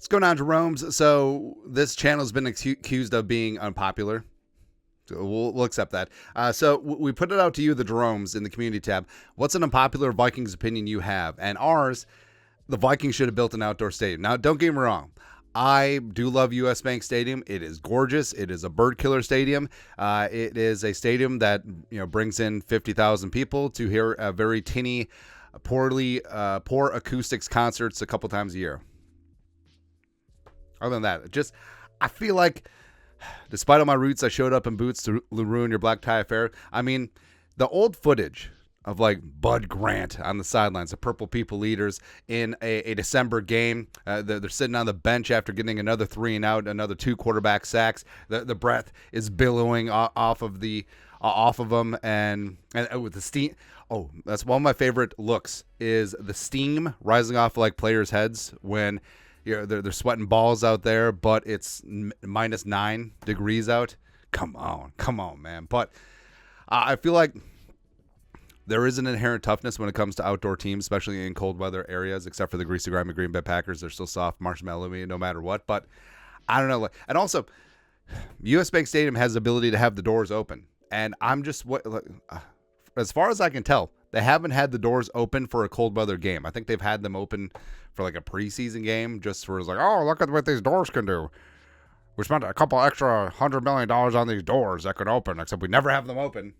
What's going on, Jeromes? So this channel has been accused of being unpopular. So we'll accept that. So we put it out to you, the Jeromes, in the community tab. What's an unpopular Vikings opinion you have? And ours, the Vikings should have built an outdoor stadium. Now, don't get me wrong. I do love US Bank Stadium. It is gorgeous. It is a bird killer stadium. It is a stadium that brings in 50,000 people to hear a very tinny, poor acoustics concerts a couple times a year. Other than that, I feel like, despite all my roots, I showed up in boots to ruin your black tie affair. I mean, the old footage of like Bud Grant on the sidelines, the Purple People leaders in a December game. They're sitting on the bench after getting another 3 and out, another 2 quarterback sacks. The breath is billowing off of them, and with the steam. Oh, that's one of my favorite looks, is the steam rising off like players' heads when they're sweating balls out there, but it's minus 9 degrees out. Come on, man. But I feel like there is an inherent toughness when it comes to outdoor teams, especially in cold weather areas, except for the greasy, grimy Green Bay Packers. They're still soft, marshmallowy, no matter what. But I don't know. And also, US Bank Stadium has the ability to have the doors open. And I'm just, as far as I can tell, they haven't had the doors open for a cold weather game. I think they've had them open for like a preseason game, just for like, oh, look at what these doors can do. We spent a couple extra $100 million on these doors that could open, except we never have them open.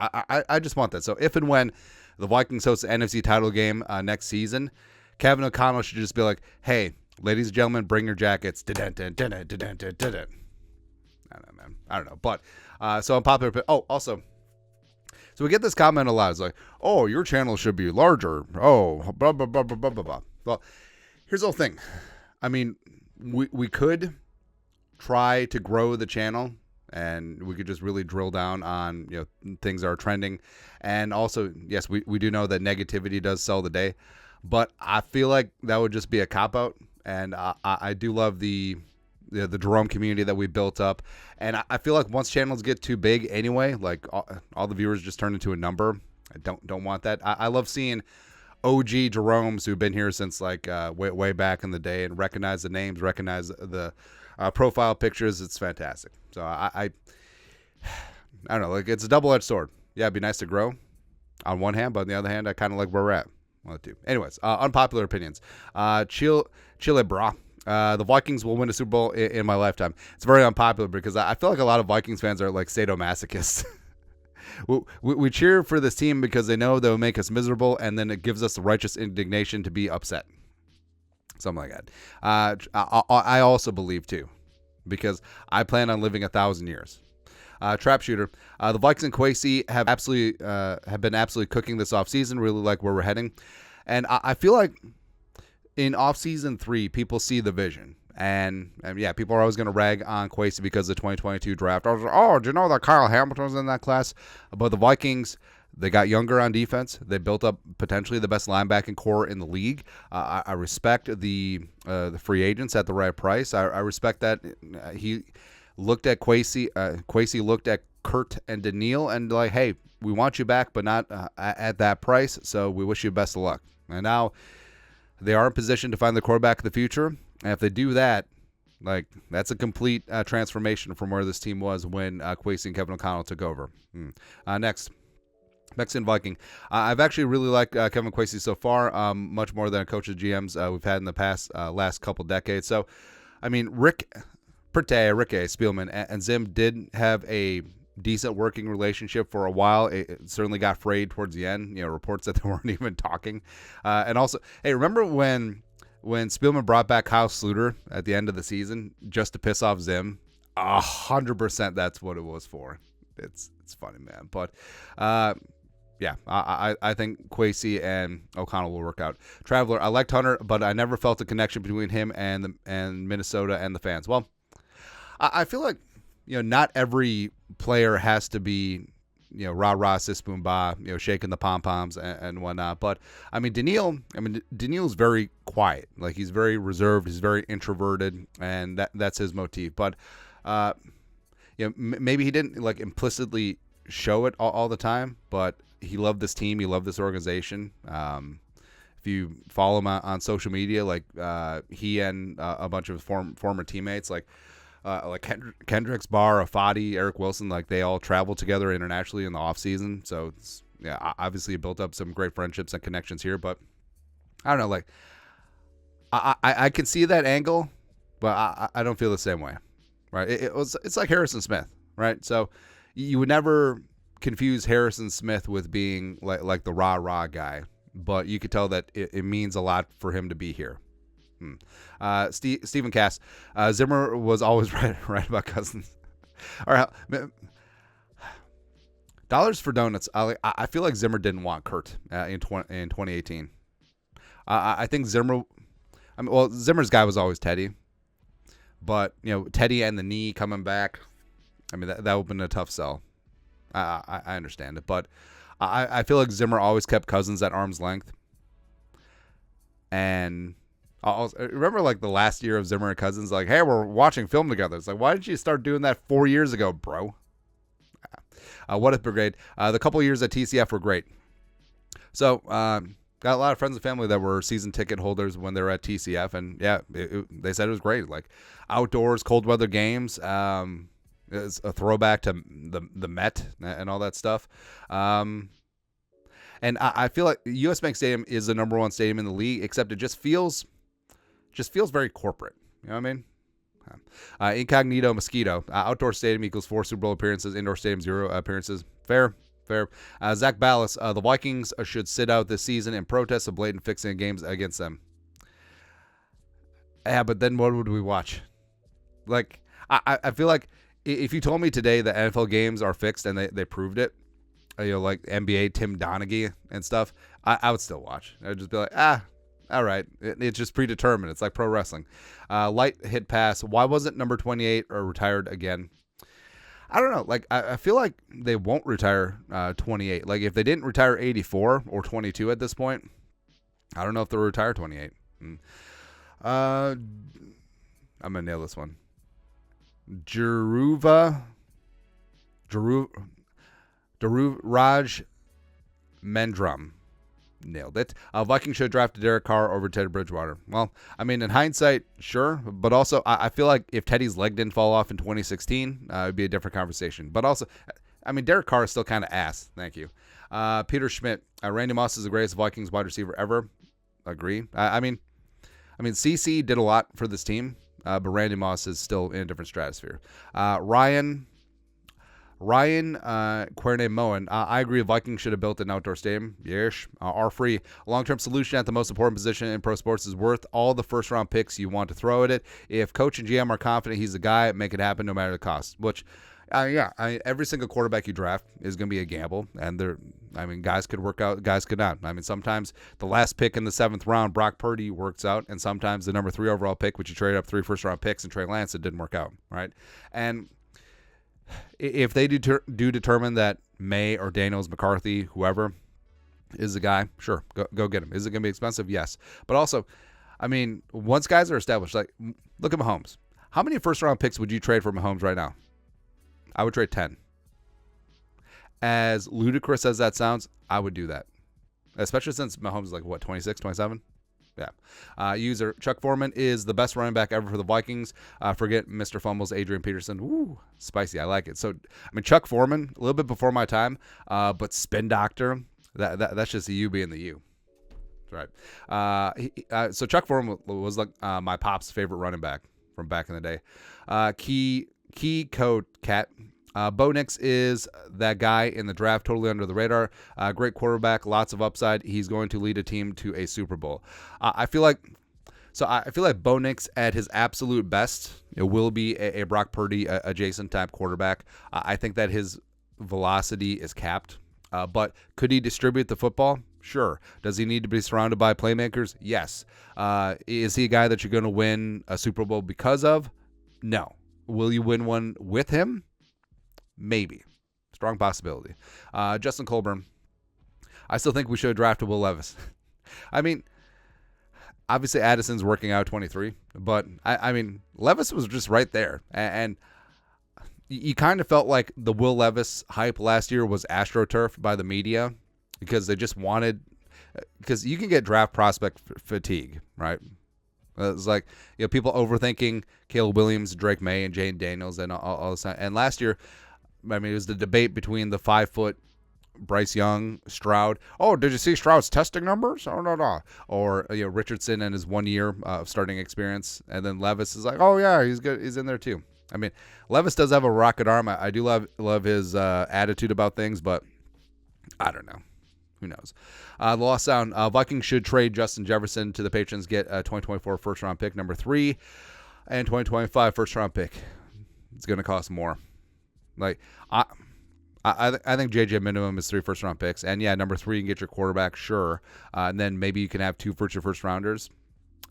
I just want that. So if and when the Vikings host the NFC title game next season, Kevin O'Connell should just be like, hey, ladies and gentlemen, bring your jackets. I don't know, man. I don't know. But so unpopular. Oh, also, so we get this comment a lot. It's like, oh, your channel should be larger. Oh, blah, blah, blah, blah, blah, blah, blah. Well, here's the whole thing. I mean, we could try to grow the channel, and we could just really drill down on things that are trending. And also, yes, we do know that negativity does sell the day. But I feel like that would just be a cop-out. And I do love the Jerome community that we built up, and I feel like once channels get too big anyway, like all the viewers just turn into a number. I don't want that. I love seeing OG Jeromes who've been here since like way back in the day and recognize the names, recognize the profile pictures. It's fantastic. So I don't know, like it's a double-edged sword. Yeah, it'd be nice to grow on one hand, but on the other hand, I kind of like where we're at. One of the two. Anyways, unpopular opinions. Chile, brah. The Vikings will win a Super Bowl in my lifetime. It's very unpopular because I feel like a lot of Vikings fans are like sadomasochists. we cheer for this team because they know they'll make us miserable, and then it gives us the righteous indignation to be upset. Something like that. I also believe, too, because I plan on living 1,000 years. Trap shooter. The Vikings and Kwesi have been absolutely cooking this offseason. Really like where we're heading. And I feel like in offseason 3, people see the vision. And yeah, people are always going to rag on Kwesi because of the 2022 draft. I was like, oh, do you know that Kyle Hamilton was in that class? But the Vikings, they got younger on defense. They built up potentially the best linebacking core in the league. I respect the free agents at the right price. I respect that he looked at Kwesi. Kwesi looked at Kurt and Daniil and like, hey, we want you back, but not at that price. So we wish you best of luck. And now they are in position to find the quarterback of the future. And if they do that, like that's a complete transformation from where this team was when Kwesi and Kevin O'Connell took over. Next. Mexican Viking. I've actually really liked Kevin Kwesi so far, much more than a coach of GMs we've had in the past last couple decades. So, I mean, Rick Spielman, and Zim did have a decent working relationship for a while. It certainly got frayed towards the end. Reports that they weren't even talking. And also, hey, remember when Spielman brought back Kyle Sluter at the end of the season just to piss off Zim? 100% that's what it was for. It's funny, man. But yeah, I think Kwesi and O'Connell will work out. Traveler, I liked Hunter, but I never felt a connection between him and Minnesota and the fans. Well, I feel like not every player has to be rah rah sis boom ba, shaking the pom poms and whatnot. But I mean Daniil's very quiet, like he's very reserved, he's very introverted, and that's his motif. But maybe he didn't like implicitly show it all the time, but he loved this team, he loved this organization. if you follow him on social media, like he and a bunch of his former teammates, like Kendricks, Barr, Afadi, Eric Wilson, like they all travel together internationally in the off season. So it's, yeah, obviously it built up some great friendships and connections here. But I don't know, like I can see that angle, but I don't feel the same way, right? It's like Harrison Smith, right? So you would never confuse Harrison Smith with being like the rah guy, but you could tell that it means a lot for him to be here. Stephen Cass, Zimmer was always right about Cousins. All right, dollars for donuts. I feel like Zimmer didn't want Kurt in 2018. I think Zimmer. I mean, well, Zimmer's guy was always Teddy, but Teddy and the knee coming back. I mean, that would have been a tough sell. I understand it, but I feel like Zimmer always kept Cousins at arm's length. And I remember like the last year of Zimmer and Cousins, like, hey, we're watching film together. It's like, why didn't you start doing that 4 years ago, bro? What if brigade? The couple years at TCF were great. So got a lot of friends and family that were season ticket holders when they were at TCF, and yeah, they said it was great. Like outdoors, cold weather games. It's a throwback to the Met and all that stuff. And I feel like US Bank Stadium is the number one stadium in the league, except it just feels very corporate. You know what I mean? Incognito Mosquito. Outdoor stadium equals 4 Super Bowl appearances. Indoor stadium 0 appearances. Fair. Zach Ballas. The Vikings should sit out this season in protest of blatant fixing games against them. Yeah, but then what would we watch? Like, I feel like if you told me today that NFL games are fixed and they proved it, like NBA Tim Donaghy and stuff, I would still watch. I'd just be like, all right. It's just predetermined. It's like pro wrestling. Light hit pass. Why wasn't number 28 or retired again? I don't know. Like, I feel like they won't retire 28. Like, if they didn't retire 84 or 22 at this point, I don't know if they'll retire 28. I'm going to nail this one. Raj Mendrum. Nailed it. Vikings should have drafted Derek Carr over Teddy Bridgewater. Well, I mean, in hindsight, sure. But also, I feel like if Teddy's leg didn't fall off in 2016, it would be a different conversation. But also, I mean, Derek Carr is still kind of ass. Thank you. Peter Schmidt. Randy Moss is the greatest Vikings wide receiver ever. Agree. I mean, CC did a lot for this team, but Randy Moss is still in a different stratosphere. Ryan Querne-Moen. I agree. Vikings should have built an outdoor stadium. Yes. R-free. A long-term solution at the most important position in pro sports is worth all the first-round picks you want to throw at it. If coach and GM are confident he's the guy, make it happen no matter the cost. Which, every single quarterback you draft is going to be a gamble. And guys could work out, guys could not. I mean, sometimes the last pick in the 7th round, Brock Purdy, works out. And sometimes the number 3 overall pick, which you traded up 3 first-round picks, and Trey Lance, it didn't work out. Right? And if they do determine that May or Daniels, McCarthy, whoever is the guy, sure, go get him. Is it going to be expensive? Yes. But also, I mean, once guys are established, like, look at Mahomes. How many first-round picks would you trade for Mahomes right now? I would trade 10. As ludicrous as that sounds, I would do that. Especially since Mahomes is like, 26, 27? Yeah. User Chuck Foreman is the best running back ever for the Vikings. Forget Mr. Fumbles, Adrian Peterson. Ooh, spicy. I like it. So, I mean, Chuck Foreman, a little bit before my time, but Spin Doctor, that's just the U being the U. That's right. So Chuck Foreman was like my pop's favorite running back from back in the day. Key code cat. Bo Nix is that guy in the draft, totally under the radar. Great quarterback, lots of upside. He's going to lead a team to a Super Bowl. I feel like Bo Nix at his absolute best, it will be a Brock Purdy adjacent type quarterback. I think that his velocity is capped. But could he distribute the football? Sure. Does he need to be surrounded by playmakers? Yes. Is he a guy that you're going to win a Super Bowl because of? No. Will you win one with him? Maybe. Strong possibility. Justin Colburn. I still think we should have drafted Will Levis. I mean, obviously Addison's working out 23, but I mean, Levis was just right there. And you kind of felt like the Will Levis hype last year was astroturfed by the media because they just wanted because you can get draft prospect fatigue, right? It's like, people overthinking Caleb Williams, Drake May, and Jane Daniels, and all this. And last year, I mean, it was the debate between the 5-foot Bryce Young, Stroud. Oh, did you see Stroud's testing numbers? Oh, no. Or Richardson and his 1 year of starting experience, and then Levis is like, oh yeah, he's good. He's in there too. I mean, Levis does have a rocket arm. I do love his attitude about things, but I don't know. Who knows? The lost sound. Vikings should trade Justin Jefferson to the Patriots, get a 2024 first-round pick, number 3, and 2025 first-round pick. It's going to cost more. Like, I think JJ minimum is 3 first-round picks. And, yeah, number 3, you can get your quarterback, sure. And then maybe you can have 2 future first-rounders.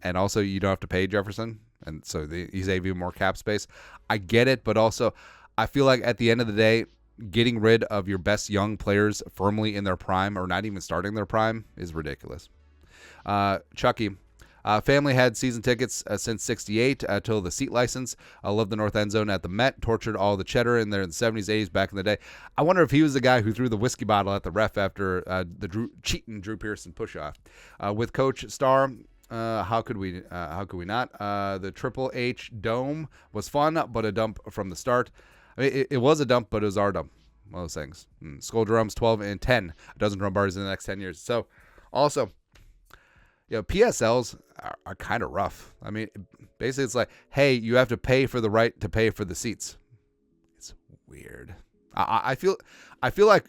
And also, you don't have to pay Jefferson. And so he's even more cap space. I get it, but also I feel like at the end of the day, getting rid of your best young players firmly in their prime or not even starting their prime is ridiculous. Chucky. Family had season tickets since 68 till the seat license. I love the north end zone at the Met. Tortured all the cheddar in there in the 70s, 80s, back in the day. I wonder if he was the guy who threw the whiskey bottle at the ref after the cheating Drew Pearson push-off. With Coach Starr, how could we not? The Triple H Dome was fun, but a dump from the start. I mean, it was a dump, but it was our dump. One of those things. Skull Jeromes 12 and 10. A dozen drum bars in the next 10 years. So, also, PSLs are kind of rough. I mean, basically it's like, hey, you have to pay for the right to pay for the seats. It's weird. I feel like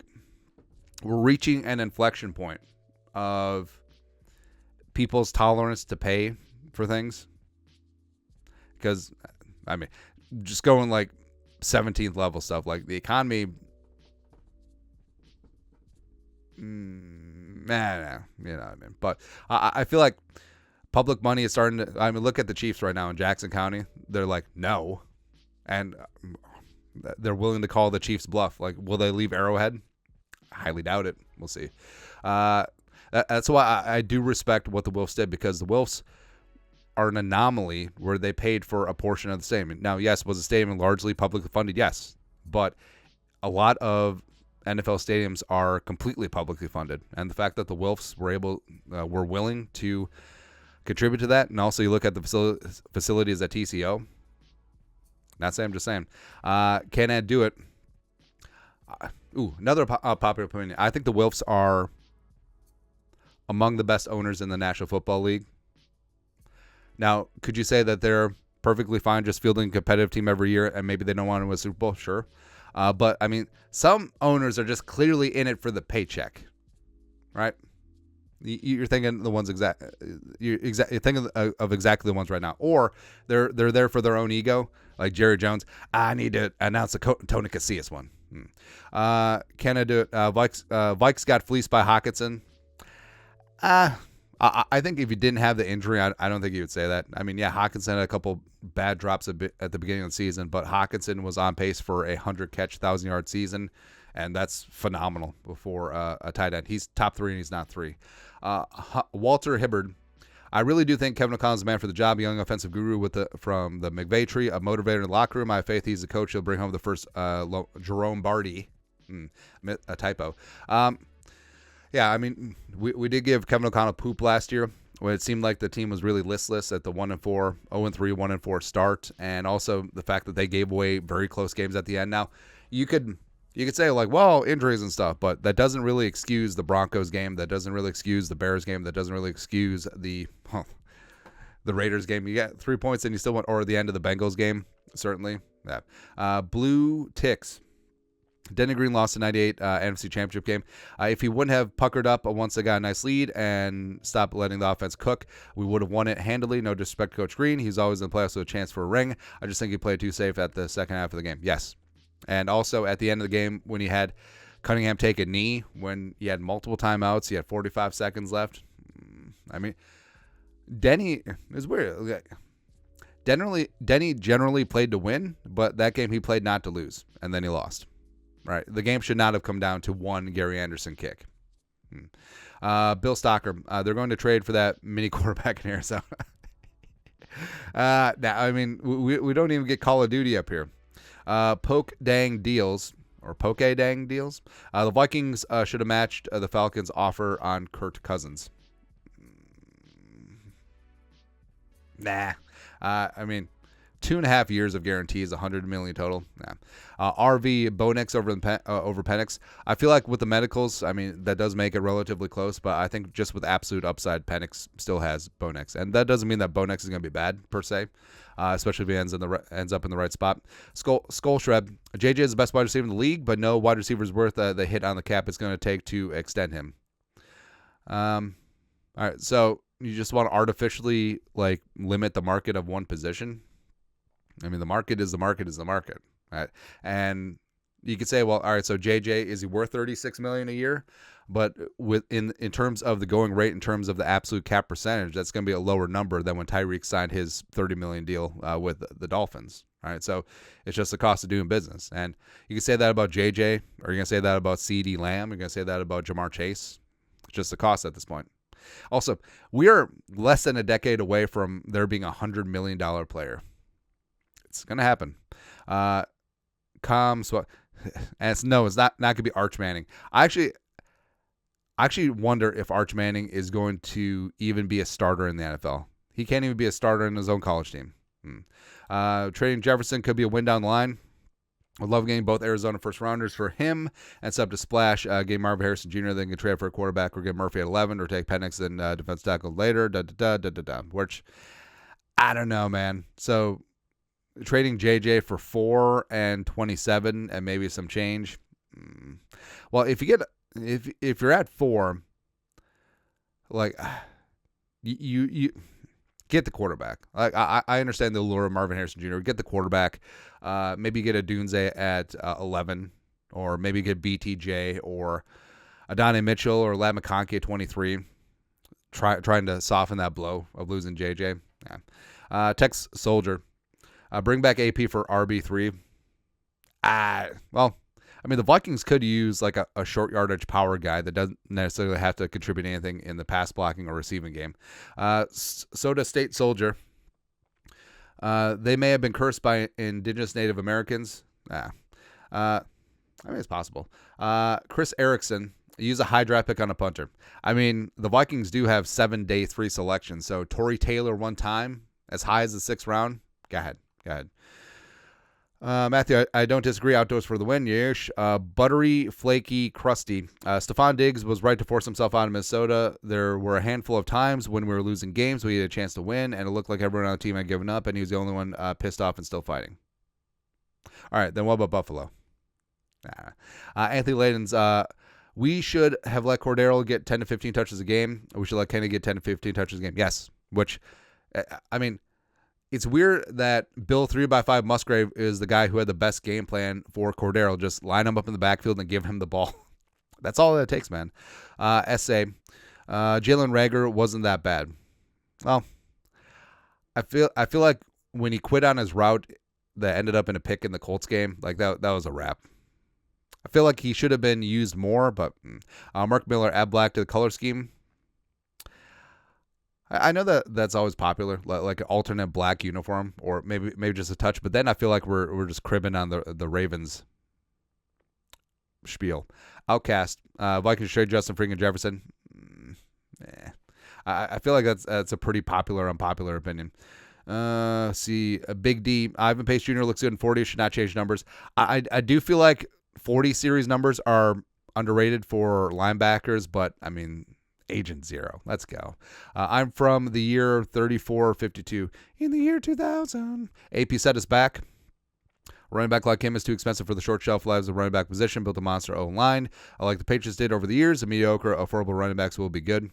we're reaching an inflection point of people's tolerance to pay for things. Because, I mean, just going like 17th level stuff, like the economy, nah, you know what I mean. But I feel like public money is starting to, I mean, look at the Chiefs right now in Jackson County. They're like, no. And they're willing to call the Chiefs bluff. Like, will they leave Arrowhead? I highly doubt it. We'll see. That's why I do respect what the Wolves did, because the Wolves are an anomaly where they paid for a portion of the stadium. Now, yes, was the stadium largely publicly funded? Yes. But a lot of NFL stadiums are completely publicly funded. And the fact that the Wolves were willing to contribute to that, and also you look at the facilities at TCO. Not saying, I'm just saying. Can Ed do it? Another popular opinion. I think the Wolves are among the best owners in the National Football League. Now, could you say that they're perfectly fine just fielding a competitive team every year and maybe they don't want to win a Super Bowl? Sure. But, I mean, some owners are just clearly in it for the paycheck, right? You're thinking the ones you're thinking of exactly the ones right now. Or they're there for their own ego, like Jerry Jones. I need to announce the Tony Casillas one. Can I do it? Vikes got fleeced by Hockenson. I think if you didn't have the injury, I don't think you would say that. I mean, yeah, Hockenson had a couple bad drops at the beginning of the season, but Hockenson was on pace for a 100-catch, 1,000-yard season, and that's phenomenal for a tight end. He's top 3, and he's not 3. Walter Hibbard. I really do think Kevin O'Connell is the man for the job. Young offensive guru from the McVay tree, a motivator in the locker room. I have faith he's the coach. He'll bring home the first Jerome Barty. A typo. Yeah, I mean, we did give Kevin O'Connell poop last year when it seemed like the team was really listless at the 1-4, 0-3, 1-4 start, and also the fact that they gave away very close games at the end. Now, you could say, like, well, injuries and stuff, but that doesn't really excuse the Broncos game. That doesn't really excuse the Bears game. That doesn't really excuse the Raiders game. You got 3 points and you still went, or the end of the Bengals game, certainly. Yeah. Blue Ticks. Denny Green lost the 98 NFC Championship game. If he wouldn't have puckered up once they got a nice lead and stopped letting the offense cook, we would have won it handily. No disrespect to Coach Green. He's always in the playoffs with a chance for a ring. I just think he played too safe at the second half of the game. Yes. And also at the end of the game when he had Cunningham take a knee, when he had multiple timeouts, he had 45 seconds left. I mean, Denny is weird. Denny generally played to win, but that game he played not to lose, and then he lost. Right, the game should not have come down to one Gary Anderson kick. Bill Stocker, they're going to trade for that mini quarterback in Arizona. Now, I mean, we don't even get Call of Duty up here. Poke Dang Deals, or poke dang deals. The Vikings should have matched the Falcons' offer on Kirk Cousins. Nah. I mean, 2.5 years of guarantees, $100 million total. Nah. RV Bonix over Penix. I feel like with the medicals, I mean, that does make it relatively close, but I think just with absolute upside, Penix still has Bonix, and that doesn't mean that Bonix is going to be bad per se, especially if he ends up in the right spot. Skull Shred. JJ is the best wide receiver in the league, but no wide receiver is worth the hit on the cap it's going to take to extend him. All right, so you just want to artificially like limit the market of one position. I mean, the market is the market is the market, right? And you could say, well, all right, so JJ, is he worth $36 million a year? But in terms of the going rate, in terms of the absolute cap percentage, that's going to be a lower number than when Tyreek signed his $30 million deal with the Dolphins. All right, so it's just the cost of doing business. And you can say that about JJ, or you're going to say that about CeeDee Lamb, you're going to say that about Jamar Chase. It's just the cost at this point. Also, we are less than a decade away from there being a $100 million player. It's going to happen. And it's not going to be Arch Manning. I actually wonder if Arch Manning is going to even be a starter in the NFL. He can't even be a starter in his own college team. Trading Jefferson could be a win down the line. I love getting both Arizona first rounders for him and sub to splash. Get Marvin Harrison Jr. Then get trade for a quarterback or get Murphy at 11 or take Penix and defense tackle later. Which I don't know, man. So trading JJ for 4 and 27 and maybe some change. Well, if you're at 4, like you get the quarterback. Like I understand the allure of Marvin Harrison Jr. Get the quarterback. Maybe get a Dunze at 11, or maybe get BTJ or Adonai Mitchell or Ladd McConkey at 23. Trying to soften that blow of losing JJ. Yeah. Tex Soldier. Bring back AP for RB3. Well, I mean, the Vikings could use like a short yardage power guy that doesn't necessarily have to contribute anything in the pass blocking or receiving game. Soda State Soldier. They may have been cursed by indigenous Native Americans. I mean, it's possible. Chris Erickson. Use a high draft pick on a punter. I mean, the Vikings do have 7 day 3 selections. So Torrey Taylor one time, as high as the 6th round. Go ahead. Matthew, I don't disagree. Outdoors for the win. Yesh. Buttery, flaky, crusty. Stephon Diggs was right to force himself out of Minnesota. There were a handful of times when we were losing games, we had a chance to win, and it looked like everyone on the team had given up, and he was the only one pissed off and still fighting. All right, then what about Buffalo? Anthony Layden's, we should have let Cordero get 10 to 15 touches a game. We should let Kenny get 10 to 15 touches a game. Yes, which, I mean, it's weird that Bill 3x5 Musgrave is the guy who had the best game plan for Cordero. Just line him up in the backfield and give him the ball. That's all that it takes, man. Jalen Reagor wasn't that bad. Well, I feel like when he quit on his route that ended up in a pick in the Colts game, like that was a wrap. I feel like he should have been used more, but Mark Miller, add black to the color scheme. I know that's always popular, like an alternate black uniform, or maybe just a touch. But then I feel like we're just cribbing on the Ravens spiel. Outcast, Vikings trade Justin freaking Jefferson. I feel like that's a pretty popular, unpopular opinion. See, a Big D, Ivan Pace Jr. looks good in 40. Should not change numbers. I do feel like 40 series numbers are underrated for linebackers, but I mean, Agent Zero. Let's go. I'm from the year 3452. In the year 2000. AP set us back. Running back like him is too expensive for the short shelf lives of running back position. Built a monster O-line. Like the Patriots did over the years, the mediocre, affordable running backs will be good.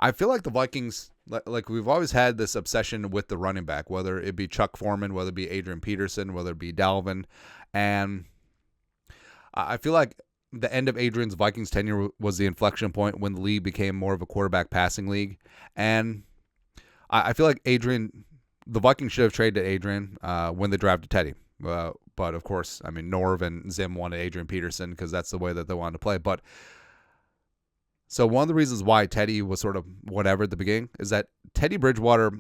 I feel like the Vikings, like we've always had this obsession with the running back, whether it be Chuck Foreman, whether it be Adrian Peterson, whether it be Dalvin. And I feel like the end of Adrian's Vikings tenure was the inflection point when the league became more of a quarterback passing league. And I feel like the Vikings should have traded Adrian when they drafted Teddy. But of course, I mean, Norv and Zim wanted Adrian Peterson because that's the way that they wanted to play. But so one of the reasons why Teddy was sort of whatever at the beginning is that Teddy Bridgewater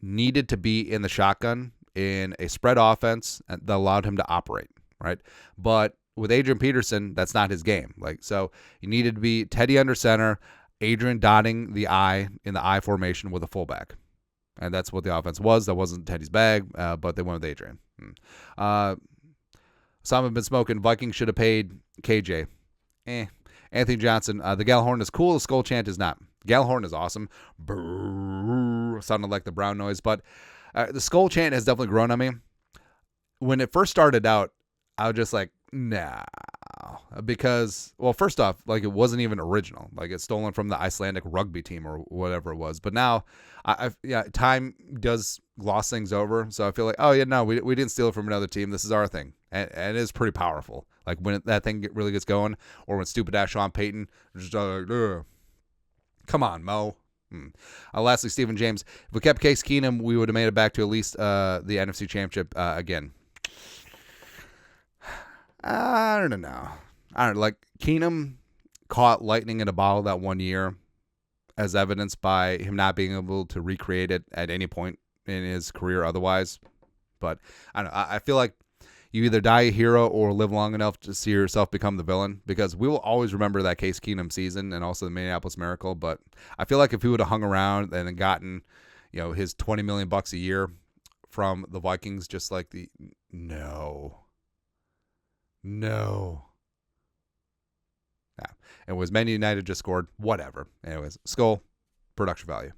needed to be in the shotgun in a spread offense that allowed him to operate, right? But with Adrian Peterson, that's not his game. Like, so you needed to be Teddy under center, Adrian dotting the I in the I formation with a fullback. And that's what the offense was. That wasn't Teddy's bag, but they went with Adrian. Some have been smoking. Vikings should have paid KJ. Anthony Johnson. The Gallhorn is cool. The skull chant is not. Gallhorn is awesome. Brrr, sounded like the brown noise. But the skull chant has definitely grown on me. When it first started out, I was just like, nah. Because, well, first off, like, it wasn't even original. Like, it's stolen from the Icelandic rugby team or whatever it was. But now, time does gloss things over. So I feel like, oh, yeah, no, we didn't steal it from another team. This is our thing. And it is pretty powerful. Like, when that thing really gets going, or when stupid-ass Sean Payton just like, ugh. Come on, Mo. Lastly, Stephen James. If we kept Case Keenum, we would have made it back to at least the NFC Championship again. I don't know. Like, Keenum caught lightning in a bottle that one year, as evidenced by him not being able to recreate it at any point in his career otherwise. But I don't know. I feel like you either die a hero or live long enough to see yourself become the villain, because we will always remember that Case Keenum season and also the Minneapolis Miracle. But I feel like if he would have hung around and gotten, his $20 million a year from the Vikings, just like no. Yeah. It was Man United just scored. Whatever. Anyways, Skull, production value.